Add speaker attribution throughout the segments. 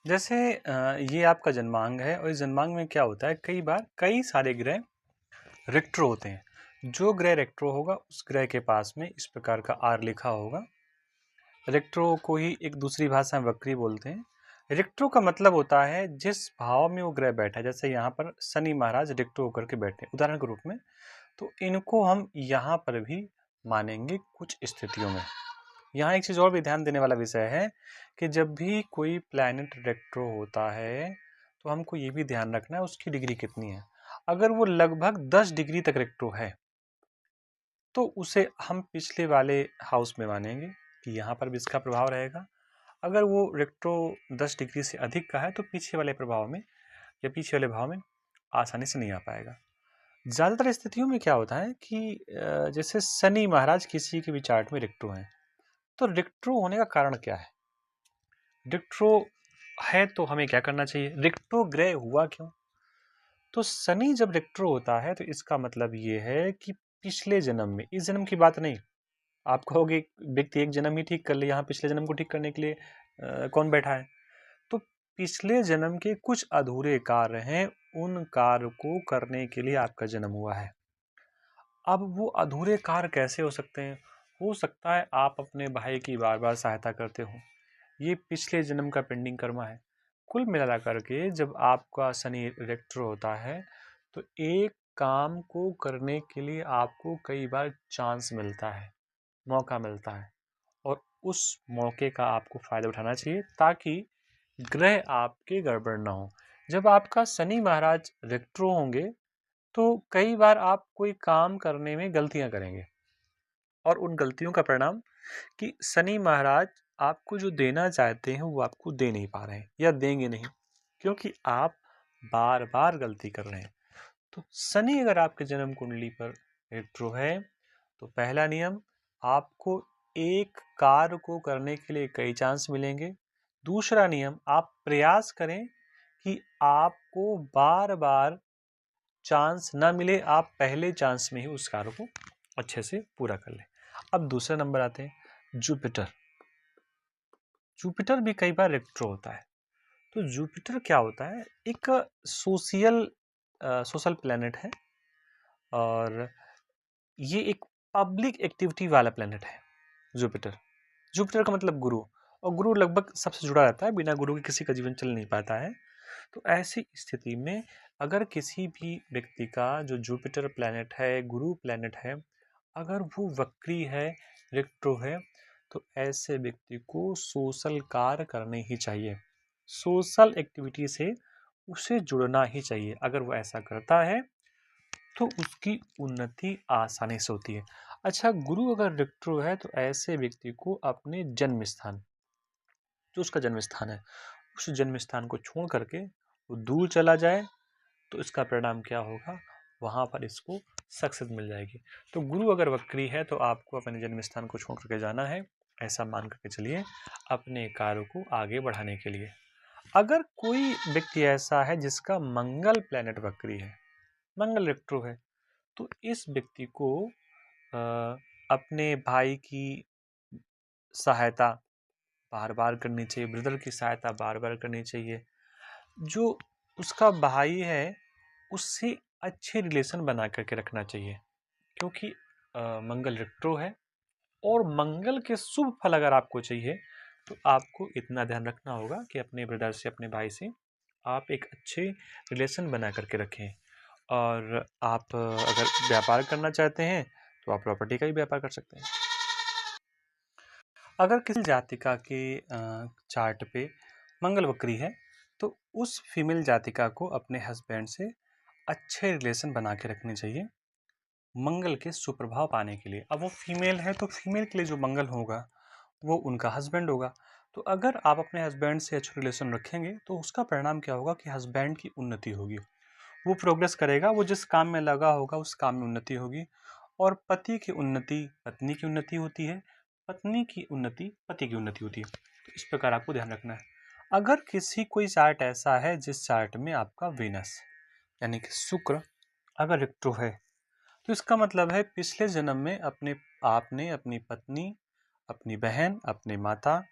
Speaker 1: जैसे ये आपका जन्मांग है और इस जन्मांग में क्या होता है, कई बार कई सारे ग्रह रेक्ट्रो होते हैं। जो ग्रह रेक्ट्रो होगा उस ग्रह के पास में इस प्रकार का आर लिखा होगा। रेक्ट्रो को ही एक दूसरी भाषा में वक्री बोलते हैं। रेक्ट्रो का मतलब होता है जिस भाव में वो ग्रह बैठा है। जैसे यहाँ पर शनि महाराज रेक्ट्रो होकर के बैठे उदाहरण के रूप में, तो इनको हम यहाँ पर भी मानेंगे कुछ स्थितियों में। यहाँ एक चीज़ और भी ध्यान देने वाला विषय है कि जब भी कोई प्लैनेट रेट्रो होता है तो हमको ये भी ध्यान रखना है उसकी डिग्री कितनी है। अगर वो लगभग 10 डिग्री तक रेट्रो है तो उसे हम पिछले वाले हाउस में मानेंगे कि यहाँ पर भी इसका प्रभाव रहेगा। अगर वो रेट्रो 10 डिग्री से अधिक का है तो पीछे वाले प्रभाव में या पीछे वाले भाव में आसानी से नहीं आ पाएगा। ज़्यादातर स्थितियों में क्या होता है कि जैसे शनि महाराज किसी के भी चार्ट में रेट्रो हैं, तो रेट्रो होने का कारण क्या है? रेट्रो है तो हमें क्या करना चाहिए? रेट्रो ग्रह हुआ क्यों? तो शनि जब रेट्रो होता है तो इसका मतलब ये है कि पिछले जन्म में, इस जन्म की बात नहीं। आप कहोगे व्यक्ति एक जन्म ही ठीक कर ले, यहाँ पिछले जन्म को ठीक करने के लिए कौन बैठा है? तो पिछले जन्म के कुछ अधूरे कार्य हैं, उन कार्य को करने के लिए आपका जन्म हुआ है। अब वो अधूरे कार्य कैसे हो सकते हैं? हो सकता है आप अपने भाई की बार बार सहायता करते हो, ये पिछले जन्म का पेंडिंग कर्मा है। कुल मिला करके जब आपका शनि रेक्ट्रो होता है तो एक काम को करने के लिए आपको कई बार चांस मिलता है, मौका मिलता है, और उस मौके का आपको फायदा उठाना चाहिए ताकि ग्रह आपके गड़बड़ ना हो। जब आपका शनि महाराज रेक्ट्रो होंगे तो कई बार आप कोई काम करने में गलतियां करेंगे और उन गलतियों का परिणाम कि शनि महाराज आपको जो देना चाहते हैं वो आपको दे नहीं पा रहे हैं या देंगे नहीं, क्योंकि आप बार बार गलती कर रहे हैं। तो शनि अगर आपके जन्म कुंडली पर रेट्रो है तो पहला नियम, आपको एक कार्य को करने के लिए कई चांस मिलेंगे। दूसरा नियम, आप प्रयास करें कि आपको बार बार चांस ना मिले, आप पहले चांस में ही उस कार्य को अच्छे से पूरा कर लें। अब दूसरा नंबर आते हैं जुपिटर। जुपिटर भी कई बार रेट्रो होता है। तो जुपिटर क्या होता है? एक सोशल प्लैनेट है और ये एक पब्लिक एक्टिविटी वाला प्लैनेट है जुपिटर। जुपिटर का मतलब गुरु, और गुरु लगभग सबसे जुड़ा रहता है, बिना गुरु के किसी का जीवन चल नहीं पाता है। तो ऐसी स्थिति में अगर किसी भी व्यक्ति का जो जुपिटर प्लैनेट है, गुरु प्लैनेट है, अगर वो वक्री है, रेट्रो है, तो ऐसे व्यक्ति को सोशल कार्य करने ही चाहिए। सोशल एक्टिविटी से उसे जुड़ना ही चाहिए। अगर वो ऐसा करता है तो उसकी उन्नति आसानी से होती है। अच्छा, गुरु अगर रेट्रो है तो ऐसे व्यक्ति को अपने जन्म स्थान, जो उसका जन्म स्थान है, उस जन्म स्थान को छोड़ करके वो दूर चला जाए तो इसका परिणाम क्या होगा? वहाँ पर इसको सक्सेस मिल जाएगी। तो गुरु अगर वक्री है तो आपको अपने जन्म स्थान को छोड़ करके जाना है, ऐसा मान करके चलिए, अपने कार्य को आगे बढ़ाने के लिए। अगर कोई व्यक्ति ऐसा है जिसका मंगल प्लैनेट वक्री है, मंगल रेट्रो है, तो इस व्यक्ति को अपने भाई की सहायता बार बार करनी चाहिए, ब्रदर की सहायता बार बार करनी चाहिए। जो उसका भाई है उससे अच्छे रिलेशन बना करके रखना चाहिए, क्योंकि मंगल रेट्रो है। और मंगल के शुभ फल अगर आपको चाहिए तो आपको इतना ध्यान रखना होगा कि अपने ब्रदर से, अपने भाई से आप एक अच्छे रिलेशन बना करके रखें। और आप अगर व्यापार करना चाहते हैं तो आप प्रॉपर्टी का ही व्यापार कर सकते हैं। अगर किसी जातिका के चार्ट पे मंगल वक्री है तो उस फीमेल जातिका को अपने हस्बैंड से अच्छे रिलेशन बना के रखने चाहिए मंगल के सुप्रभाव पाने के लिए। अब वो फीमेल है तो फीमेल के लिए जो मंगल होगा वो उनका हस्बैंड होगा। तो अगर आप अपने हस्बैंड से अच्छे रिलेशन रखेंगे तो उसका परिणाम क्या होगा कि हस्बैंड की उन्नति होगी, वो प्रोग्रेस करेगा, वो जिस काम में लगा होगा उस काम में उन्नति होगी। और पति की उन्नति पत्नी की उन्नति होती है, पत्नी की उन्नति पति की उन्नति होती है। तो इस प्रकार आपको ध्यान रखना है। अगर किसी कोई चार्ट ऐसा है जिस चार्ट में आपका वीनस यानी कि शुक्र अगर रेट्रो है तो इसका मतलब है पिछले जन्म में आपने अपनी पत्नी, अपनी बहन, अपने माता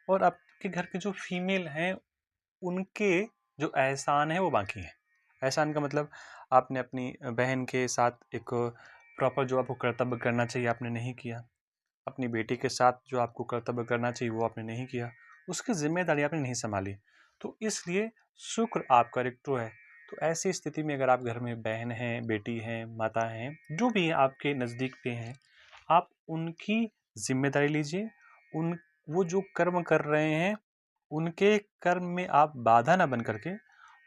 Speaker 1: और आपके घर के जो फीमेल हैं उनके जो एहसान है वो बाकी हैं। एहसान का मतलब आपने अपनी बहन के साथ एक प्रॉपर जो आपको कर्तव्य करना चाहिए आपने नहीं किया, अपनी बेटी के साथ जो आपको कर्तव्य करना चाहिए वो आपने नहीं किया, उसकी जिम्मेदारी आपने नहीं संभाली, तो इसलिए शुक्र आपका रेट्रो है। तो ऐसी स्थिति में अगर आप घर में बहन हैं, बेटी हैं, माता हैं, जो भी आपके नज़दीक पे हैं, आप उनकी जिम्मेदारी लीजिए। उन वो जो कर्म कर रहे हैं उनके कर्म में आप बाधा ना बन करके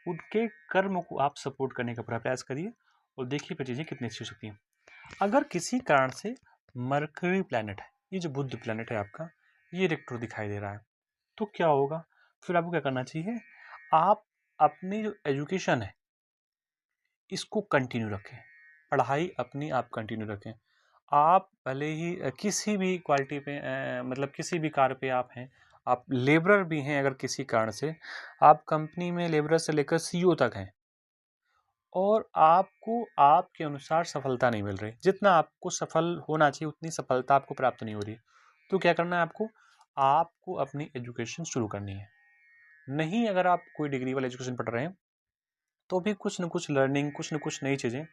Speaker 1: उनके कर्म को आप सपोर्ट करने का प्रयास करिए और देखिए फिर चीज़ें कितनी अच्छी हो सकती हैं। अगर किसी कारण से मरकरी प्लैनेट है, ये जो बुध प्लैनेट है आपका, ये रेट्रो दिखाई दे रहा है, तो क्या होगा? फिर आपको क्या करना चाहिए? आप अपनी जो एजुकेशन है इसको कंटिन्यू रखें, पढ़ाई अपनी आप कंटिन्यू रखें। आप भले ही किसी भी क्वालिटी पे मतलब किसी भी कार्य पे आप हैं, आप लेबरर भी हैं, अगर किसी कारण से आप कंपनी में लेबरर से लेकर सीईओ तक हैं और आपको आपके अनुसार सफलता नहीं मिल रही, जितना आपको सफल होना चाहिए उतनी सफलता आपको प्राप्त नहीं हो रही, तो क्या करना है आपको? आपको अपनी एजुकेशन शुरू करनी है। नहीं, अगर आप कोई डिग्री वाला एजुकेशन पढ़ रहे हैं तो भी कुछ न कुछ लर्निंग, कुछ न कुछ नई चीज़ें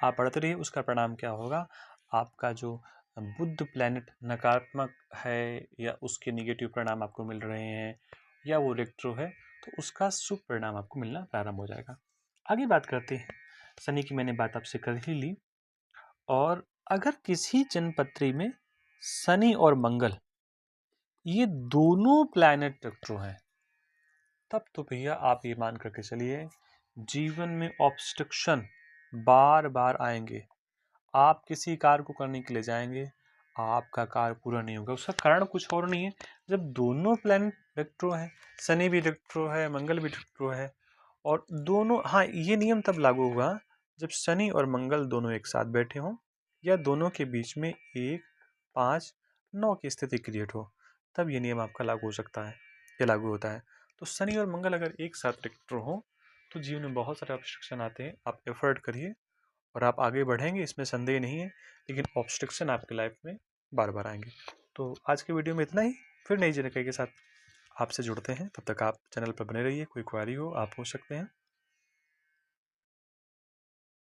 Speaker 1: आप पढ़ते रहिए। उसका परिणाम क्या होगा? आपका जो बुध प्लैनेट नकारात्मक है या उसके नेगेटिव परिणाम आपको मिल रहे हैं या वो रेट्रो है, तो उसका शुभ परिणाम आपको मिलना प्रारंभ हो जाएगा। आगे बात करते हैं। शनि की मैंने बात आपसे कर ही ली। और अगर किसी जन्मपत्री में शनि और मंगल ये दोनों प्लैनेट रेट्रो हैं, तब तो भैया आप ये मान करके चलिए जीवन में ऑब्स्ट्रक्शन बार बार आएंगे। आप किसी कार्य को करने के लिए जाएंगे, आपका कार्य पूरा नहीं होगा। उसका कारण कुछ और नहीं है, जब दोनों प्लैनेट रेट्रो है, शनि भी रेट्रो है, मंगल भी रेट्रो है, और दोनों, हाँ, ये नियम तब लागू होगा जब शनि और मंगल दोनों एक साथ बैठे हों या दोनों के बीच में 1, 5, 9 की स्थिति क्रिएट हो, तब ये नियम आपका लागू हो सकता है या लागू होता है। तो शनि और मंगल अगर एक साथ रेट्रो हो तो जीवन में बहुत सारे ऑब्स्ट्रक्शन आते हैं। आप एफर्ट करिए और आप आगे बढ़ेंगे, इसमें संदेह नहीं है, लेकिन ऑब्स्ट्रक्शन आपकी लाइफ में बार बार आएंगे। तो आज के वीडियो में इतना ही। फिर नई जानकारी के साथ आपसे जुड़ते हैं, तब तक आप चैनल पर बने रहिए। कोई क्वेरी हो आप पूछ सकते हैं।